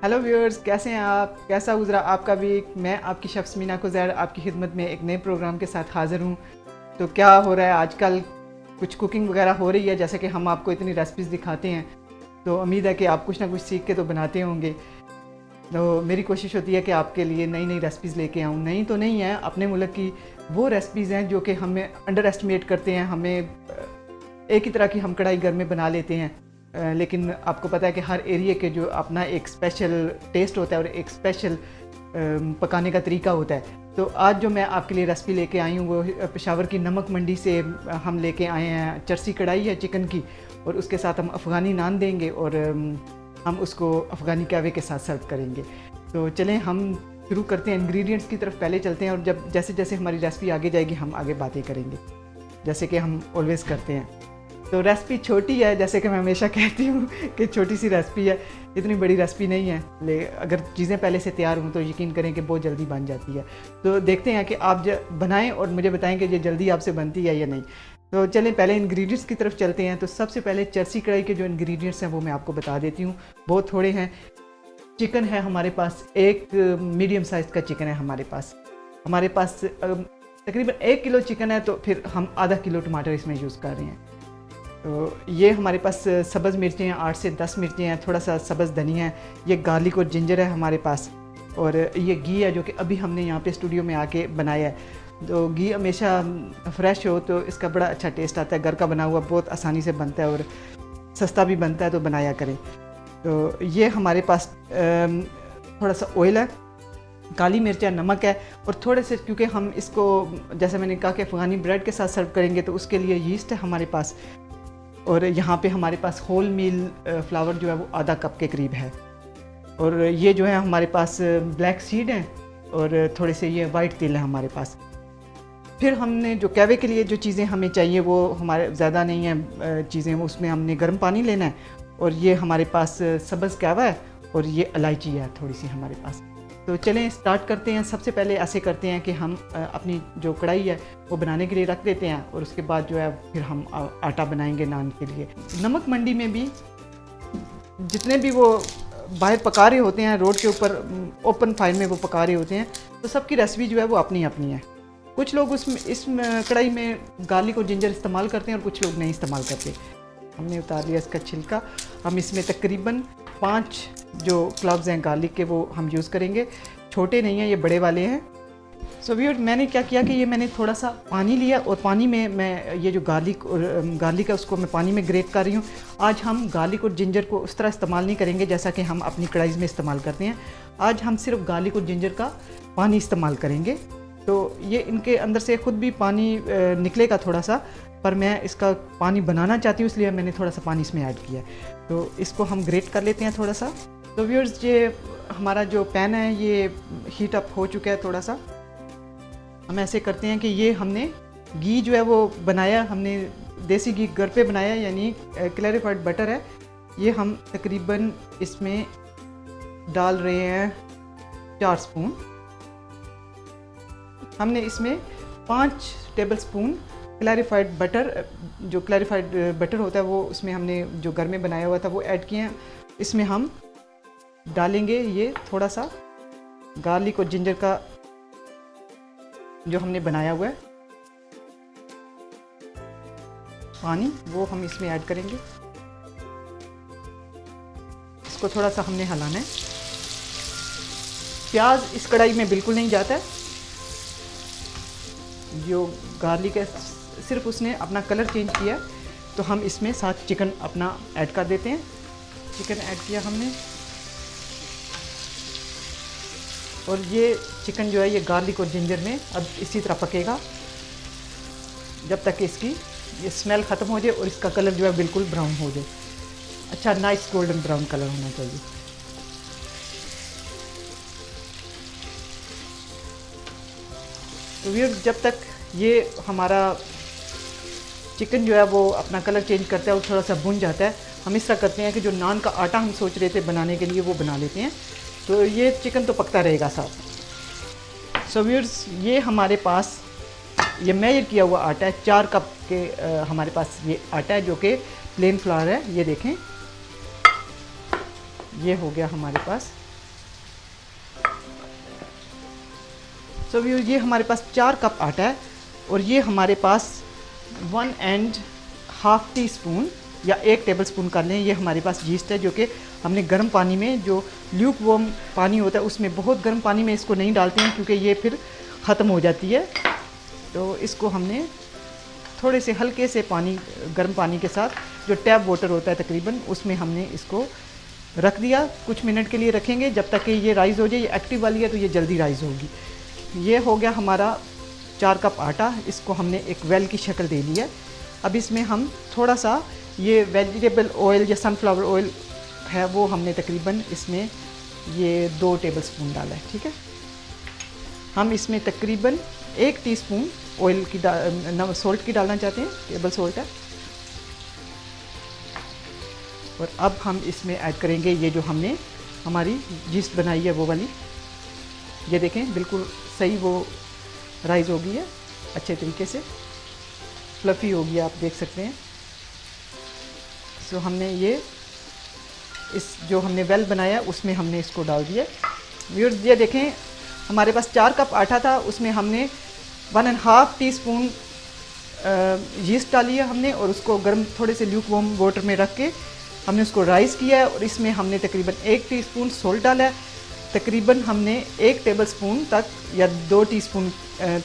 Hello viewers, कैसे हैं आप? कैसा गुजरा आपका वीक? मैं आपकी शख्स मीना कुज़ैर आपकी खिदमत में एक नए प्रोग्राम के साथ हाज़िर हूँ। तो क्या हो रहा है आजकल? कुछ कुकिंग वगैरह हो रही है, जैसे कि हम आपको इतनी रेसिपीज़ दिखाते हैं, तो उम्मीद है कि आप कुछ ना कुछ सीख के तो बनाते होंगे। तो मेरी कोशिश होती है कि आपके लिए नई नई रेसिपीज़ लेके आऊँ। नई तो नहीं है, अपने मुल्क की वो रेसिपीज़ हैं जो कि हमें अंडर एस्टिमेट करते हैं। हमें एक ही तरह की हम कढ़ाई घर में बना लेते हैं, लेकिन आपको पता है कि हर एरिया के जो अपना एक स्पेशल टेस्ट होता है और एक स्पेशल पकाने का तरीका होता है। तो आज जो मैं आपके लिए रेसिपी लेके आई हूँ वो पेशावर की नमक मंडी से हम लेके आए हैं। चरसी कढ़ाई है चिकन की, और उसके साथ हम अफ़गानी नान देंगे और हम उसको अफ़गानी कहवे के साथ सर्व करेंगे। तो चलें हम शुरू करते हैं। इंग्रेडिएंट्स की तरफ पहले चलते हैं, और जब जैसे जैसे हमारी रेसिपी आगे जाएगी हम आगे बातें करेंगे, जैसे कि हम ऑलवेज़ करते हैं। तो रेसिपी छोटी है, जैसे कि मैं हमेशा कहती हूँ कि छोटी सी रेसिपी है, इतनी बड़ी रेसिपी नहीं है। अगर चीज़ें पहले से तैयार हों तो यकीन करें कि बहुत जल्दी बन जाती है। तो देखते हैं कि आप बनाएं और मुझे बताएं कि ये जल्दी आपसे बनती है या नहीं। तो चलें पहले इंग्रेडिएंट्स की तरफ चलते हैं। तो सबसे पहले चरसी कढ़ाई के जो इंग्रेडिएंट्स हैं वो मैं आपको बता देती हूँ, बहुत थोड़े हैं। चिकन है हमारे पास, एक मीडियम साइज़ का चिकन है हमारे पास। तकरीबन 1 किलो चिकन है, तो फिर हम आधा किलो टमाटर इसमें यूज़ कर रहे हैं। तो ये हमारे पास सब्ज़ मिर्चें हैं, 8 से 10 मिर्चें हैं, थोड़ा सा सब्ज़ धनिया है, ये गार्लिक और जिंजर है हमारे पास, और ये घी है जो कि अभी हमने यहाँ पे स्टूडियो में आके बनाया है। तो घी हमेशा फ्रेश हो तो इसका बड़ा अच्छा टेस्ट आता है। घर का बना हुआ बहुत आसानी से बनता है और सस्ता भी बनता है, तो बनाया करें। तो ये हमारे पास थोड़ा सा ऑयल है, काली मिर्च है, नमक है, और थोड़े से, क्योंकि हम इसको जैसे मैंने कहा कि अफ़गानी ब्रेड के साथ सर्व करेंगे, तो उसके लिए यीस्ट है हमारे पास। और यहाँ पे हमारे पास होल मील फ्लावर जो है वो आधा कप के करीब है। और ये जो है हमारे पास ब्लैक सीड हैं, और थोड़े से ये वाइट तिल है हमारे पास। फिर हमने जो कहवे के लिए जो चीज़ें हमें चाहिए वो हमारे ज़्यादा नहीं है चीज़ें, उसमें हमने गर्म पानी लेना है, और ये हमारे पास सब्ज़ कहवा है, और ये इलायची है थोड़ी सी हमारे पास। तो चलें स्टार्ट करते हैं। सबसे पहले ऐसे करते हैं कि हम अपनी जो कढ़ाई है वो बनाने के लिए रख देते हैं, और उसके बाद जो है फिर हम आटा बनाएंगे नान के लिए। नमक मंडी में भी जितने भी वो बाहर पका रहे होते हैं, रोड के ऊपर ओपन फायर में वो पका रहे होते हैं, तो सबकी रेसिपी जो है वो अपनी अपनी है। कुछ लोग इस कढ़ाई में गार्लिक और जिंजर इस्तेमाल करते हैं, और कुछ लोग नहीं इस्तेमाल करते। हमने उतार लिया इसका छिलका। हम इसमें तकरीबन 5 जो क्लव्स हैं गार्लिक के वो हम यूज़ करेंगे। छोटे नहीं हैं, ये बड़े वाले हैं। सो व्यूअर, मैंने क्या किया कि ये मैंने थोड़ा सा पानी लिया, और पानी में मैं ये जो गार्लिक है उसको मैं पानी में ग्रेट कर रही हूँ। आज हम गार्लिक और जिंजर को उस तरह इस्तेमाल नहीं करेंगे जैसा कि हम अपनी कढ़ाई में इस्तेमाल करते हैं। आज हम सिर्फ गार्लिक और जिंजर का पानी इस्तेमाल करेंगे। तो ये इनके अंदर से ख़ुद भी पानी निकलेगा थोड़ा सा, पर मैं इसका पानी बनाना चाहती हूँ, इसलिए मैंने थोड़ा सा पानी इसमें ऐड किया। तो इसको हम ग्रेट कर लेते हैं थोड़ा सा। तो व्यूअर्स, ये हमारा जो पैन है ये हीट अप हो चुका है थोड़ा सा। हम ऐसे करते हैं कि ये हमने घी जो है वो बनाया, हमने देसी घी घर पे बनाया, यानी क्लैरिफाइड बटर है। ये हम तकरीबन इसमें डाल रहे हैं 4 स्पून। हमने इसमें 5 टेबल स्पून क्लैरिफाइड बटर, जो क्लैरिफाइड बटर होता है वो उसमें हमने जो घर में बनाया हुआ था वो ऐड किए हैं। इसमें हम डालेंगे ये थोड़ा सा गार्लिक और जिंजर का जो हमने बनाया हुआ है पानी, वो हम इसमें ऐड करेंगे। इसको थोड़ा सा हमने हिलाना है। प्याज इस कढ़ाई में बिल्कुल नहीं जाता है। जो गार्लिक है सिर्फ उसने अपना कलर चेंज किया, तो हम इसमें साथ चिकन अपना ऐड कर देते हैं। चिकन ऐड किया हमने, और ये चिकन जो है ये गार्लिक और जिंजर में अब इसी तरह पकेगा जब तक कि इसकी ये स्मेल ख़त्म हो जाए और इसका कलर जो है बिल्कुल ब्राउन हो जाए। अच्छा, नाइस गोल्डन ब्राउन कलर होना चाहिए। तो ये जब तक ये हमारा चिकन जो है वो अपना कलर चेंज करता है और थोड़ा सा भुन जाता है, हम इस तरह करते हैं कि जो नान का आटा हम सोच रहे थे बनाने के लिए वो बना लेते हैं। तो ये चिकन तो पकता रहेगा साथ। सो व्यूअर्स, ये हमारे पास ये मेजर किया हुआ आटा है, 4 कप के हमारे पास ये आटा है जो कि प्लेन फ्लावर है। ये देखें, ये हो गया हमारे पास सो ये हमारे पास 4 कप आटा है और ये हमारे पास 1.5 टीस्पून या 1 टेबलस्पून कर लें, ये हमारे पास यीस्ट है जो कि हमने गर्म पानी में, जो ल्यूक वार्म पानी होता है उसमें, बहुत गर्म पानी में इसको नहीं डालते हैं क्योंकि ये फिर ख़त्म हो जाती है। तो इसको हमने थोड़े से हल्के से पानी, गर्म पानी के साथ जो टैप वाटर होता है तकरीबन, उसमें हमने इसको रख दिया। कुछ मिनट के लिए रखेंगे जब तक कि ये राइज़ हो जाए। ये एक्टिव वाली है तो ये जल्दी राइज़ होगी। ये हो गया हमारा 4 कप आटा, इसको हमने एक वेल की शक्ल दे ली है। अब इसमें हम थोड़ा सा ये वेजिटेबल ऑयल या सनफ्लावर ऑयल है वो हमने तकरीबन इसमें ये 2 टेबलस्पून डाला है। ठीक है, हम इसमें तकरीबन 1 टीस्पून ऑयल की सॉल्ट की डालना चाहते हैं, टेबल सॉल्ट है। और अब हम इसमें ऐड करेंगे ये जो हमने हमारी यीस्ट बनाई है वो वाली। ये देखें बिल्कुल सही वो राइज़ हो गई है, अच्छे तरीके से फ्लफ़ी हो गया, आप देख सकते हैं। सो हमने ये इस जो हमने वेल बनाया उसमें हमने इसको डाल दिया। व्यूअर्स ये देखें हमारे पास 4 कप आटा था, उसमें हमने 1.5 टीस्पून यीस्ट डाली है हमने, और उसको गर्म थोड़े से ल्यूक वार्म वाटर में रख के हमने उसको राइज़ किया है। और इसमें हमने तकरीबन 1 टीस्पून सॉल्ट डाला है, तकरीबन हमने 1 टेबलस्पून तक या 2 टीस्पून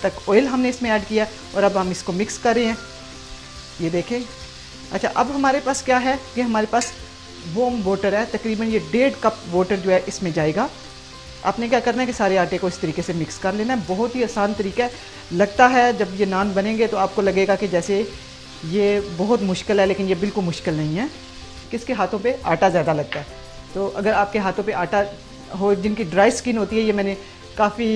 तक ऑयल हमने इसमें ऐड किया। और अब हम इसको मिक्स कर रहे हैं, ये देखें। अच्छा, अब हमारे पास क्या है कि हमारे पास वार्म वाटर है, तकरीबन ये 1.5 कप वाटर जो है इसमें जाएगा। आपने क्या करना है कि सारे आटे को इस तरीके से मिक्स कर लेना है। बहुत ही आसान तरीका है, लगता है जब ये नान बनेंगे तो आपको लगेगा कि जैसे ये बहुत मुश्किल है, लेकिन ये बिल्कुल मुश्किल नहीं है। किसके हाथों पे आटा ज़्यादा लगता है, तो अगर आपके हाथों पे आटा हो, जिनकी ड्राई स्किन होती है, ये मैंने काफ़ी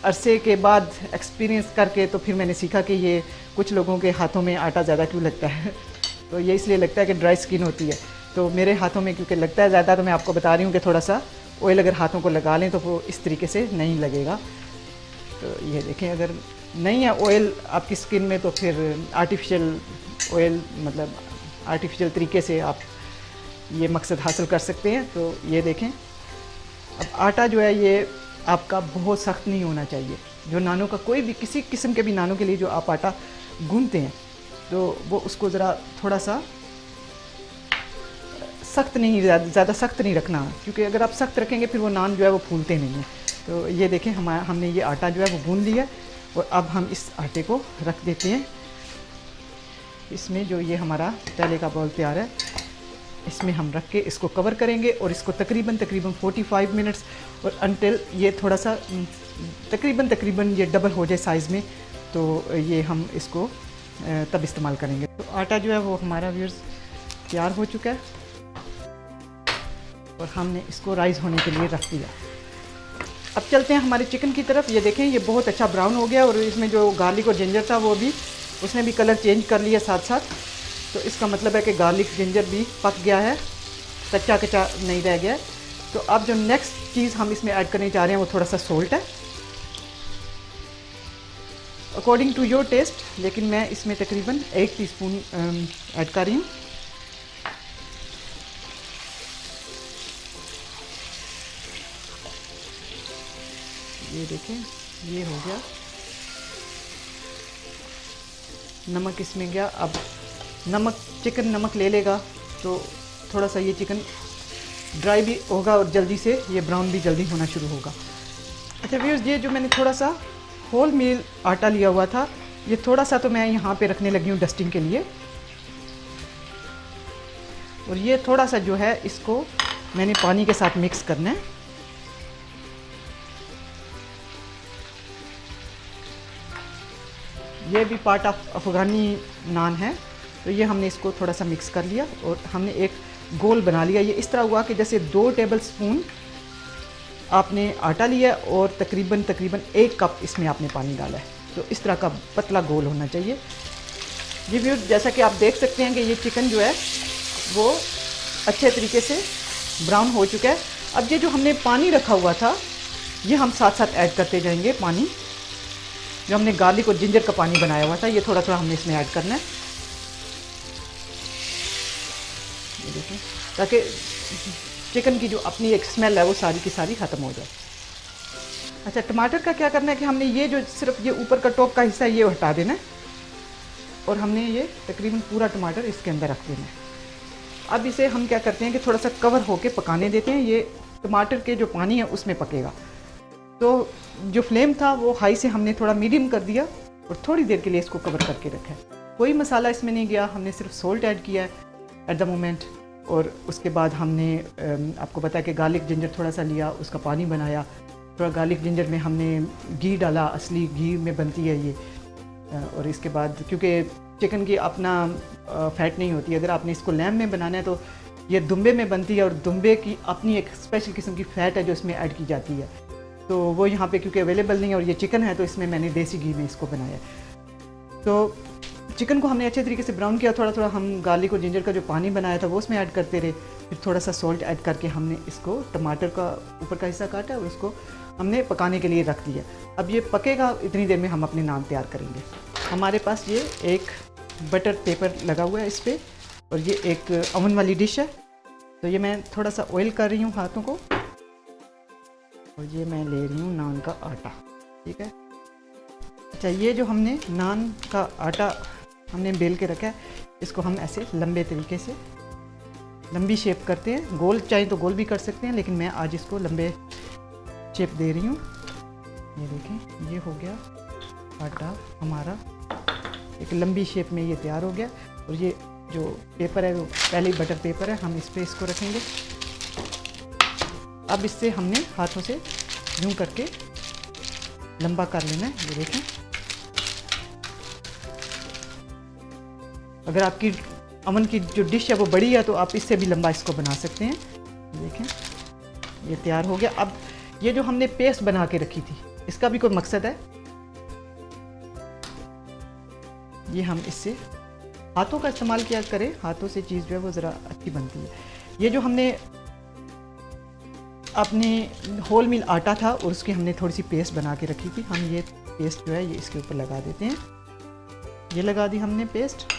अरसे के बाद एक्सपीरियंस करके तो फिर मैंने सीखा कि ये कुछ लोगों के हाथों में आटा ज़्यादा क्यों लगता है तो ये इसलिए लगता है कि ड्राई स्किन होती है। तो मेरे हाथों में क्योंकि लगता है ज़्यादा, तो मैं आपको बता रही हूँ कि थोड़ा सा ऑयल अगर हाथों को लगा लें तो वो इस तरीके से नहीं लगेगा। तो ये देखें, अगर नहीं है ऑयल आपकी स्किन में तो फिर आर्टिफिशियल ऑयल, मतलब आर्टिफिशियल तरीके से आप ये मकसद हासिल कर सकते हैं। तो ये देखें, अब आटा जो है ये आपका बहुत सख्त नहीं होना चाहिए। जो नानों का कोई भी, किसी किस्म के भी नानों के लिए जो आप आटा गूंथते हैं तो वो उसको ज़रा थोड़ा सा सख्त नहीं, ज़्यादा सख्त नहीं रखना, क्योंकि अगर आप सख्त रखेंगे फिर वो नान जो है वो फूलते नहीं हैं। तो ये देखें, हमने ये आटा जो है वो गूंथ लिया है। और अब हम इस आटे को रख देते हैं इसमें, जो ये हमारा पहले का बॉल तैयार है, इसमें हम रख के इसको कवर करेंगे और इसको तकरीबन 45 मिनट्स, और अनटिल ये थोड़ा सा तकरीबन ये डबल हो जाए साइज़ में, तो ये हम इसको तब इस्तेमाल करेंगे। तो आटा जो है वो हमारा व्यूअर्स तैयार हो चुका है और हमने इसको राइज़ होने के लिए रख दिया। अब चलते हैं हमारे चिकन की तरफ। ये देखें, ये बहुत अच्छा ब्राउन हो गया और इसमें जो गार्लिक और जिंजर था वो भी, उसने भी कलर चेंज कर लिया साथ साथ। तो इसका मतलब है कि गार्लिक जिंजर भी पक गया है, कच्चा कच्चा नहीं रह गया। तो अब जो नेक्स्ट चीज़ हम इसमें ऐड करने जा रहे हैं वो थोड़ा सा सॉल्ट है, अकॉर्डिंग टू योर टेस्ट, लेकिन मैं इसमें तकरीबन 1 टीस्पून ऐड कर रही हूँ। ये देखें, ये हो गया। नमक इसमें गया। अब नमक, चिकन नमक ले लेगा तो थोड़ा सा ये चिकन ड्राई भी होगा और जल्दी से ये ब्राउन भी जल्दी होना शुरू होगा। अच्छा व्यूअर्स, ये जो मैंने थोड़ा सा होल मील आटा लिया हुआ था, ये थोड़ा सा तो मैं यहाँ पे रखने लगी हूँ डस्टिंग के लिए। और ये थोड़ा सा जो है इसको मैंने पानी के साथ मिक्स करना है। ये भी पार्ट ऑफ अफ़गानी नान है। तो ये हमने इसको थोड़ा सा मिक्स कर लिया और हमने एक गोल बना लिया। ये इस तरह हुआ कि जैसे 2 टेबलस्पून आपने आटा लिया और तकरीबन 1 कप इसमें आपने पानी डाला है। तो इस तरह का पतला गोल होना चाहिए। ये भी जैसा कि आप देख सकते हैं कि ये चिकन जो है वो अच्छे तरीके से ब्राउन हो चुका है। अब ये जो हमने पानी रखा हुआ था ये हम साथ साथ ऐड करते जाएंगे। पानी जो हमने गार्लिक और जिंजर का पानी बनाया हुआ था ये थोड़ा थोड़ा हमने इसमें ऐड करना है, ये देखें, ताकि चिकन की जो अपनी एक स्मेल है वो सारी की सारी ख़त्म हो जाए। अच्छा, टमाटर का क्या करना है कि हमने ये जो सिर्फ ये ऊपर का टॉप का हिस्सा है ये हटा देना है और हमने ये तकरीबन पूरा टमाटर इसके अंदर रख देना है। अब इसे हम क्या करते हैं कि थोड़ा सा कवर होके पकाने देते हैं, ये टमाटर के जो पानी है उसमें पकेगा। तो जो फ्लेम था वो हाई से हमने थोड़ा मीडियम कर दिया और थोड़ी देर के लिए इसको कवर करके रखा है। कोई मसाला इसमें नहीं गया, हमने सिर्फ सोल्ट ऐड किया है एट द मोमेंट। और उसके बाद हमने आपको बताया कि गार्लिक जिंजर थोड़ा सा लिया, उसका पानी बनाया। थोड़ा गार्लिक जिंजर में हमने घी डाला, असली घी में बनती है ये। और इसके बाद क्योंकि चिकन की अपना फ़ैट नहीं होती, अगर आपने इसको लैम्ब में बनाना है तो ये दुम्बे में बनती है और दुम्बे की अपनी एक स्पेशल किस्म की फ़ैट है जो इसमें ऐड की जाती है। तो वो यहाँ पे क्योंकि अवेलेबल नहीं है और ये चिकन है तो इसमें मैंने देसी घी में इसको बनाया। तो चिकन को हमने अच्छे तरीके से ब्राउन किया, थोड़ा थोड़ा हम गार्लिक और जिंजर का जो पानी बनाया था वो उसमें ऐड करते रहे। फिर थोड़ा सा सॉल्ट ऐड करके हमने इसको टमाटर का ऊपर का हिस्सा काटा और उसको हमने पकाने के लिए रख दिया। अब ये पकेगा, इतनी देर में हम अपने नान तैयार करेंगे। हमारे पास ये एक बटर पेपर लगा हुआ है इस पर और ये एक ओवन वाली डिश है। तो ये मैं थोड़ा सा ऑयल कर रही हूँ हाथों को और ये मैं ले रही हूँ नान का आटा। ठीक है। अच्छा, ये जो हमने नान का आटा हमने बेल के रखा है, इसको हम ऐसे लंबे तरीके से लंबी शेप करते हैं। गोल चाहे तो गोल भी कर सकते हैं, लेकिन मैं आज इसको लंबे शेप दे रही हूँ। ये देखें, ये हो गया आटा हमारा एक लंबी शेप में ये तैयार हो गया। और ये जो पेपर है वो पहले बटर पेपर है, हम इस पर इसको रखेंगे। अब इससे हमने हाथों से यूँ करके लंबा कर लेना है। ये देखें, अगर आपकी अमन की जो डिश है वो बड़ी है तो आप इससे भी लंबा इसको बना सकते हैं। देखें, ये तैयार हो गया। अब ये जो हमने पेस्ट बना के रखी थी, इसका भी कोई मकसद है। ये हम इससे हाथों का इस्तेमाल किया करें, हाथों से चीज़ जो है वो ज़रा अच्छी बनती है। ये जो हमने अपने होल मिल आटा था और उसकी हमने थोड़ी सी पेस्ट बना के रखी थी, हम ये पेस्ट जो है ये इसके ऊपर लगा देते हैं। ये लगा दी हमने पेस्ट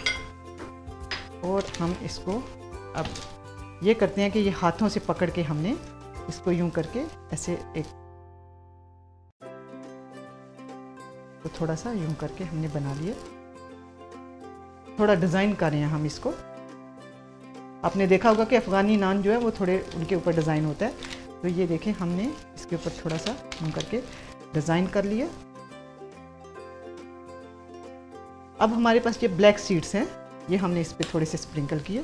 और हम इसको अब ये करते हैं कि ये हाथों से पकड़ के हमने इसको यूं करके ऐसे एक तो थोड़ा सा यूं करके हमने बना लिया। थोड़ा डिज़ाइन कर रहे हैं हम इसको। आपने देखा होगा कि अफ़गानी नान जो है वो थोड़े उनके ऊपर डिज़ाइन होता है। तो ये देखें, हमने इसके ऊपर थोड़ा सा यूं करके डिज़ाइन कर लिया। अब हमारे पास ये ब्लैक सीड्स हैं, ये हमने इस पे थोड़े से स्प्रिंकल किए।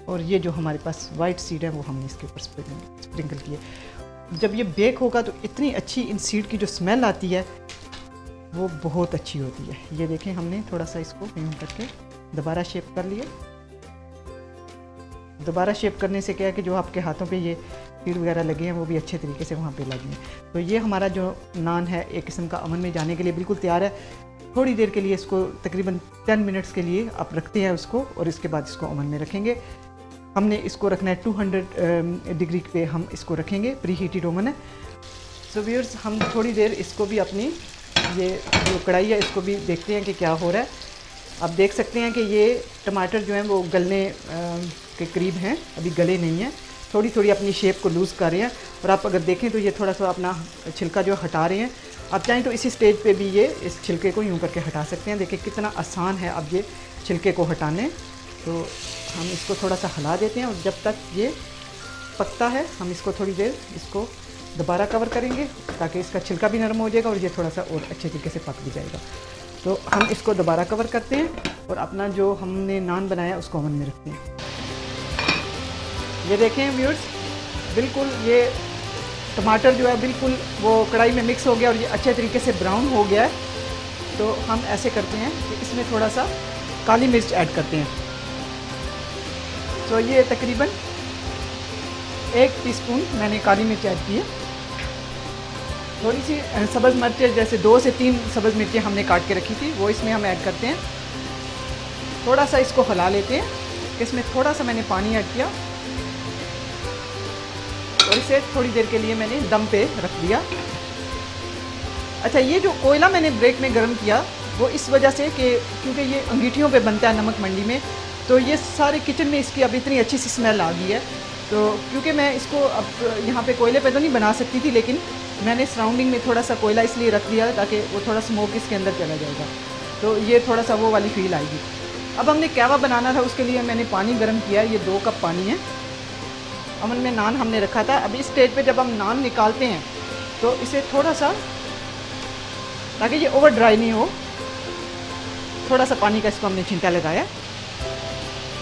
और ये जो हमारे पास वाइट सीड है वो हमने इसके ऊपर स्प्रिंकल किए। जब ये बेक होगा तो इतनी अच्छी इन सीड की जो स्मेल आती है वो बहुत अच्छी होती है। ये देखें, हमने थोड़ा सा इसको यूं करके दोबारा शेप कर लिया। दोबारा शेप करने से क्या है कि जो आपके हाथों पे ये सीड वगैरह लगे हैं वो भी अच्छे तरीके से वहाँ पे लगे हैं। तो ये हमारा जो नान है एक किस्म का अवन में जाने के लिए बिल्कुल तैयार है। थोड़ी देर के लिए इसको तकरीबन 10 मिनट्स के लिए आप रखते हैं उसको और इसके बाद इसको अवन में रखेंगे। हमने इसको रखना है 200 डिग्री पे हम इसको रखेंगे, प्री हीटेड ओवन है। सो व्यूअर्स, हम थोड़ी देर इसको भी अपनी ये जो कढ़ाई है इसको भी देखते हैं कि क्या हो रहा है। आप देख सकते हैं कि ये टमाटर जो हैं वो गलने के करीब हैं, अभी गले नहीं हैं, थोड़ी थोड़ी अपनी शेप को लूज़ कर रहे हैं। और आप अगर देखें तो ये थोड़ा सा अपना छिलका जो हटा रहे हैं। आप चाहें तो इसी स्टेज पे भी ये इस छिलके को यूं करके हटा सकते हैं। देखिए कितना आसान है अब ये छिलके को हटाने। तो हम इसको थोड़ा सा हिला देते हैं और जब तक ये पकता है हम इसको थोड़ी देर इसको दोबारा कवर करेंगे ताकि इसका छिलका भी नरम हो जाएगा और ये थोड़ा सा और अच्छे तरीके से पक भी जाएगा। तो हम इसको दोबारा कवर करते हैं और अपना जो हमने नान बनाया उसको ओवन में रखते हैं। ये देखें व्यूअर्स, बिल्कुल ये टमाटर जो है बिल्कुल वो कढ़ाई में मिक्स हो गया और ये अच्छे तरीके से ब्राउन हो गया है। तो हम ऐसे करते हैं कि इसमें थोड़ा सा काली मिर्च ऐड करते हैं। तो ये तकरीबन 1 टीस्पून मैंने काली मिर्च ऐड की है। थोड़ी सी सब्ज़ मिर्चें जैसे 2 से 3 सब्ज़ मिर्चें हमने काट के रखी थी वो इसमें हम ऐड करते हैं। थोड़ा सा इसको हिला लेते हैं। इसमें थोड़ा सा मैंने पानी ऐड किया और इसे थोड़ी देर के लिए मैंने दम पे रख दिया। अच्छा, ये जो कोयला मैंने ब्रेक में गर्म किया वो इस वजह से कि क्योंकि ये अंगीठियों पे बनता है नमक मंडी में, तो ये सारे किचन में इसकी अब इतनी अच्छी सी स्मेल आ गई है। तो क्योंकि मैं इसको अब यहाँ पे कोयले पे तो नहीं बना सकती थी, लेकिन मैंने सराउंडिंग में थोड़ा सा कोयला इसलिए रख दिया ताकि वो थोड़ा स्मोक इसके अंदर चला जाएगा, तो ये थोड़ा सा वो वाली फील आएगी। अब हमने कहवा बनाना था, उसके लिए मैंने पानी गर्म किया, ये 2 कप पानी है। अमन में नान हमने रखा था। अभी इस स्टेज पे जब हम नान निकालते हैं तो इसे थोड़ा सा, ताकि ये ओवर ड्राई नहीं हो, थोड़ा सा पानी का इसको हमने छींटा लगाया।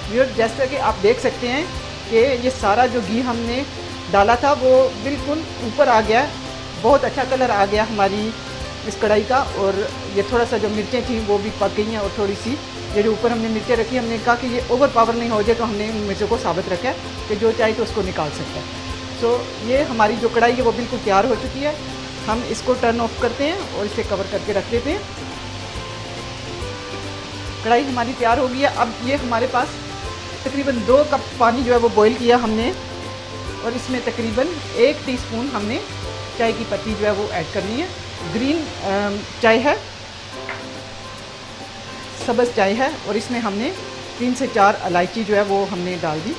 व्यूअर, जैसा कि आप देख सकते हैं कि ये सारा जो घी हमने डाला था वो बिल्कुल ऊपर आ गया, बहुत अच्छा कलर आ गया हमारी इस कढ़ाई का। और ये थोड़ा सा जो मिर्चें थी वो भी पक गई हैं, और थोड़ी सी ये जो ऊपर हमने मिर्चें रखी, हमने कहा कि ये ओवर पावर नहीं हो जाए, तो हमने इन मिर्चों को साबित रखा है कि जो चाहे तो उसको निकाल सकता है। सो ये हमारी जो कढ़ाई है वो बिल्कुल तैयार हो चुकी है। हम इसको टर्न ऑफ करते हैं और इसे कवर करके रख देते हैं। कढ़ाई हमारी तैयार हो गई है। अब ये हमारे पास तकरीबन 2 कप पानी जो है वो बॉईल किया हमने, और इसमें तकरीबन 1 टीस्पून हमने चाय की पत्ती जो है वो ऐड करनी है। ग्रीन चाय है, सब्ज़ चाय है, और इसमें हमने 3 से 4 इलायची जो है वो हमने डाल दी।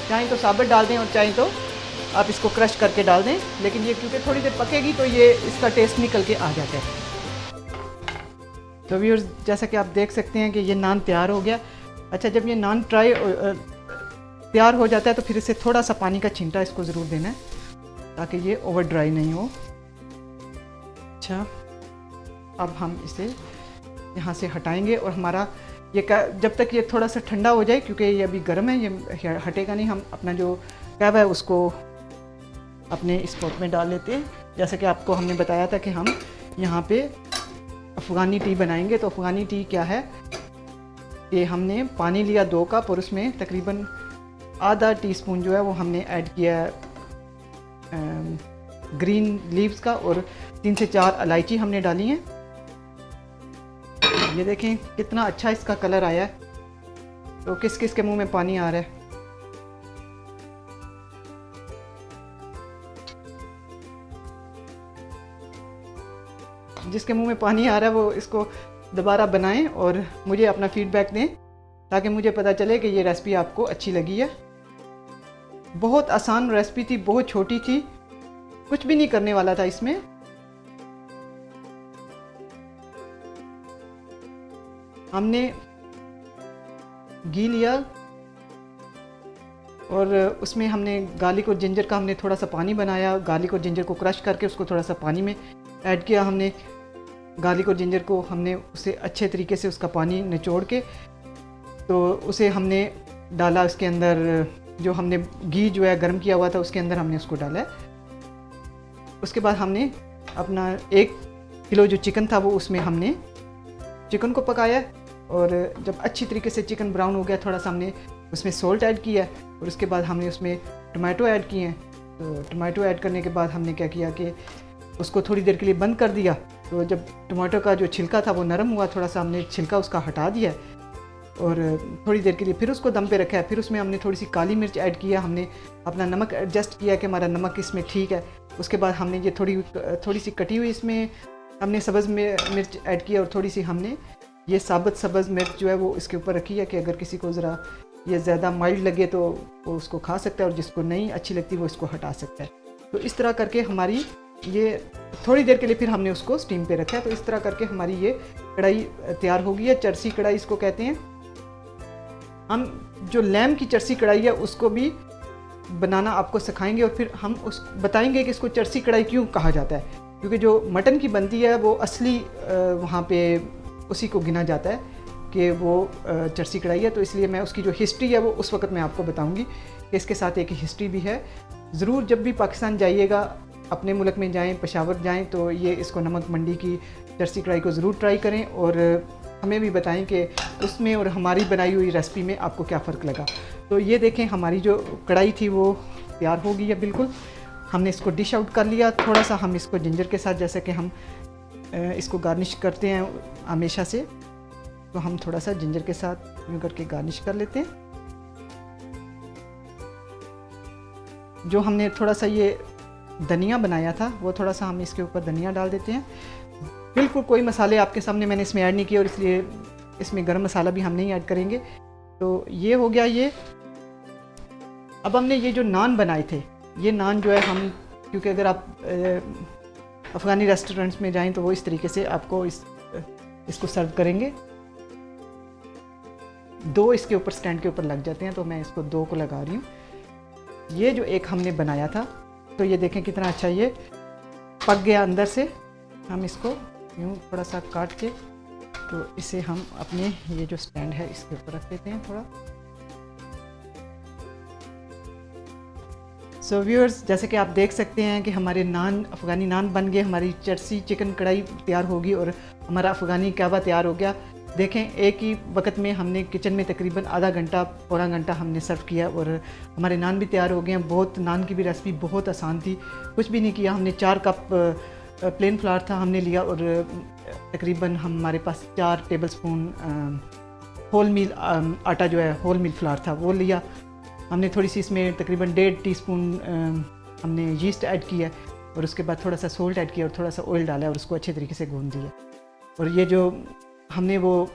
चाहे तो साबुत डाल दें और चाहे तो आप इसको क्रश करके डाल दें, लेकिन ये क्योंकि थोड़ी देर पकेगी तो ये इसका टेस्ट निकल के आ जाता है। तो व्यूअर्स, जैसा कि आप देख सकते हैं कि ये नान तैयार हो गया। अच्छा, जब ये नान तैयार हो जाता है तो फिर इसे थोड़ा सा पानी का छींटा इसको ज़रूर देना है ताकि ये ओवर ड्राई नहीं हो। अच्छा, अब हम इसे यहाँ से हटाएंगे, और हमारा ये जब तक ये थोड़ा सा ठंडा हो जाए, क्योंकि ये अभी गर्म है, ये हटेगा नहीं। हम अपना जो कहवा है उसको अपने इस पॉट में डाल लेते हैं। जैसा कि आपको हमने बताया था कि हम यहाँ पे अफ़गानी टी बनाएंगे। तो अफ़गानी टी क्या है कि हमने पानी लिया 2 कप, और उसमें तकरीबन आधा टीस्पून जो है वो हमने ऐड किया ग्रीन लीव्स का, और 3 से 4 इलायची हमने डाली हैं। ये देखें कितना अच्छा इसका कलर आया है। तो किस किस के मुंह में पानी आ रहा है। जिसके मुंह में पानी आ रहा है वो इसको दोबारा बनाएं और मुझे अपना फीडबैक दें, ताकि मुझे पता चले कि ये रेसिपी आपको अच्छी लगी है। बहुत आसान रेसिपी थी, बहुत छोटी थी, कुछ भी नहीं करने वाला था इसमें। हमने घी लिया और उसमें हमने गार्लिक और जिंजर का हमने थोड़ा सा पानी बनाया। गार्लिक और जिंजर को क्रश करके उसको थोड़ा सा पानी में ऐड किया। हमने गार्लिक और जिंजर को हमने उसे अच्छे तरीके से उसका पानी निचोड़ के तो उसे हमने डाला उसके अंदर। जो हमने घी जो है गर्म किया हुआ था उसके अंदर हमने उसको डाला है। उसके बाद हमने अपना 1 किलो जो चिकन था वो उसमें हमने चिकन को पकाया, और जब अच्छी तरीके से चिकन ब्राउन हो गया थोड़ा सा हमने उसमें सॉल्ट ऐड किया, और उसके बाद हमने उसमें टमाटो ऐड किए हैं। तो टमाटो ऐड करने के बाद हमने क्या किया कि उसको थोड़ी देर के लिए बंद कर दिया। तो जब टमाटो का जो छिलका था वो नरम हुआ, थोड़ा सा हमने छिलका उसका हटा दिया और थोड़ी देर के लिए फिर उसको दम पे रखा है। फिर उसमें हमने थोड़ी सी काली मिर्च ऐड किया, हमने अपना नमक एडजस्ट किया कि हमारा नमक इसमें ठीक है। उसके बाद हमने ये थोड़ी सी कटी हुई इसमें हमने सब्ज़ मिर्च ऐड किया, और थोड़ी सी हमने ये साबुत सब्ज़ मिर्च जो है वो इसके ऊपर रखी है कि अगर किसी को ज़रा ये ज़्यादा माइल्ड लगे तो वो उसको खा सकता है, और जिसको नहीं अच्छी लगती वो इसको हटा सकता है। तो इस तरह करके हमारी ये थोड़ी देर के लिए फिर हमने उसको स्टीम पे रखा है। तो इस तरह करके हमारी ये कढ़ाई तैयार हो गई है। चरसी कढ़ाई इसको कहते हैं। हम जो लैम की चरसी कढ़ाई है उसको भी बनाना आपको सिखाएंगे, और फिर हम उस बताएंगे कि इसको चरसी कढ़ाई क्यों कहा जाता है, क्योंकि जो मटन की बनती है वो असली वहाँ पे उसी को गिना जाता है कि वो चरसी कढ़ाई है। तो इसलिए मैं उसकी जो हिस्ट्री है वो उस वक्त मैं आपको बताऊंगी कि इसके साथ एक हिस्ट्री भी है। ज़रूर जब भी पाकिस्तान जाइएगा, अपने मुल्क में जाएं, पेशावर जाएं, तो ये इसको नमक मंडी की चरसी कढ़ाई को ज़रूर ट्राई करें, और हमें भी बताएं कि उसमें और हमारी बनाई हुई रेसिपी में आपको क्या फ़र्क लगा। तो ये देखें हमारी जो कढ़ाई थी वो तैयार हो गई है बिल्कुल। हमने इसको डिश आउट कर लिया। थोड़ा सा हम इसको जिंजर के साथ, जैसे कि हम इसको गार्निश करते हैं हमेशा से, तो हम थोड़ा सा जिंजर के साथ यूँ करके गार्निश कर लेते हैं। जो हमने थोड़ा सा ये धनिया बनाया था वो थोड़ा सा हम इसके ऊपर धनिया डाल देते हैं। बिल्कुल कोई मसाले आपके सामने मैंने इसमें ऐड नहीं किए, और इसलिए इसमें गरम मसाला भी हम नहीं ऐड करेंगे। तो ये हो गया ये। अब हमने ये जो नान बनाए थे, ये नान जो है हम, क्योंकि अगर आप अफ़गानी रेस्टोरेंट्स में जाएं तो वो इस तरीके से आपको इसको सर्व करेंगे। 2 इसके ऊपर स्टैंड के ऊपर लग जाते हैं, तो मैं इसको 2 को लगा रही हूँ। ये जो एक हमने बनाया था, तो ये देखें कितना अच्छा ये पक गया अंदर से। हम इसको यूँ थोड़ा सा काट के, तो इसे हम अपने ये जो स्टैंड है इसके ऊपर रख देते हैं थोड़ा। सो व्यूअर्स, जैसे कि आप देख सकते हैं कि हमारे नान, अफ़गानी नान बन गए, हमारी चर्सी चिकन कढ़ाई तैयार होगी और हमारा अफ़गानी कहवा तैयार हो गया। देखें, एक ही वक्त में हमने किचन में तकरीबन आधा घंटा पौना घंटा हमने सर्व किया और हमारे नान भी तैयार हो गए हैं। बहुत, नान की भी रेसिपी बहुत आसान थी, कुछ भी नहीं किया हमने। 4 कप प्लेन फ्लावर था हमने लिया और तकरीबन हमारे पास 4 टेबल स्पून होल मील आटा जो है होल मील फ्लावर था वो लिया हमने। थोड़ी सी इसमें तकरीबन 1.5 टीस्पून हमने यीस्ट ऐड किया और उसके बाद थोड़ा सा सोल्ट ऐड किया और थोड़ा सा ऑयल डाला और उसको अच्छे तरीके से गूंद दिया। और ये जो हमने वो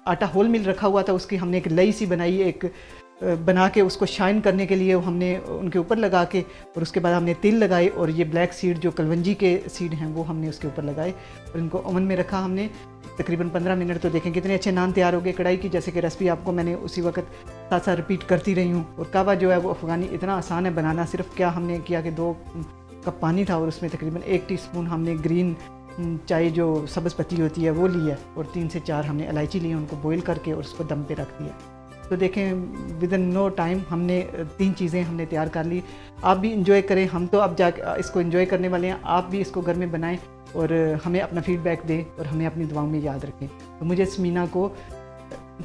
आटा होल मिल रखा हुआ था, उसकी हमने एक लई सी बनाई, एक बना के उसको शाइन करने के लिए हमने उनके ऊपर लगा के, और उसके बाद हमने तिल लगाए और ये ब्लैक सीड जो कलवंजी के सीड हैं वो हमने उसके ऊपर लगाए और इनको ओवन में रखा हमने तकरीबन 15 मिनट। तो देखें कितने अच्छे नान तैयार हो गए कढ़ाई की, जैसे कि रेसिपी आपको मैंने उसी वक्त साथ साथ रिपीट करती रही हूँ। और कहवा जो है वो अफ़गानी इतना आसान है बनाना। सिर्फ क्या हमने किया कि 2 कप पानी था और उसमें तकरीबन 1 टीस्पून हमने ग्रीन चाय जो सब्ज़ पत्ती होती है वो ली है और 3 से 4 हमने इलायची ली है, उनको बॉईल करके और उसको दम पे रख दिया। तो देखें विद इन नो टाइम हमने 3 चीज़ें हमने तैयार कर ली। आप भी इंजॉय करें, हम तो अब जा इसको इंजॉय करने वाले हैं, आप भी इसको घर में बनाएं और हमें अपना फीडबैक दें और हमें अपनी दुआओं में याद रखें। तो मुझे स्मीना को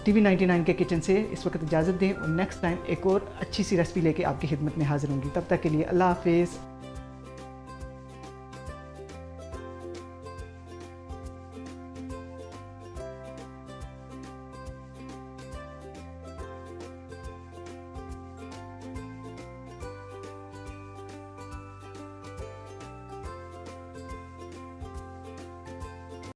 TV99 के किचन से इस वक्त इजाज़त दें और नेक्स्ट टाइम एक और अच्छी सी रेसिपी लेके आपकी खिदमत में हाज़िर होंगी। तब तक के लिए अल्लाह हाफ़िज़।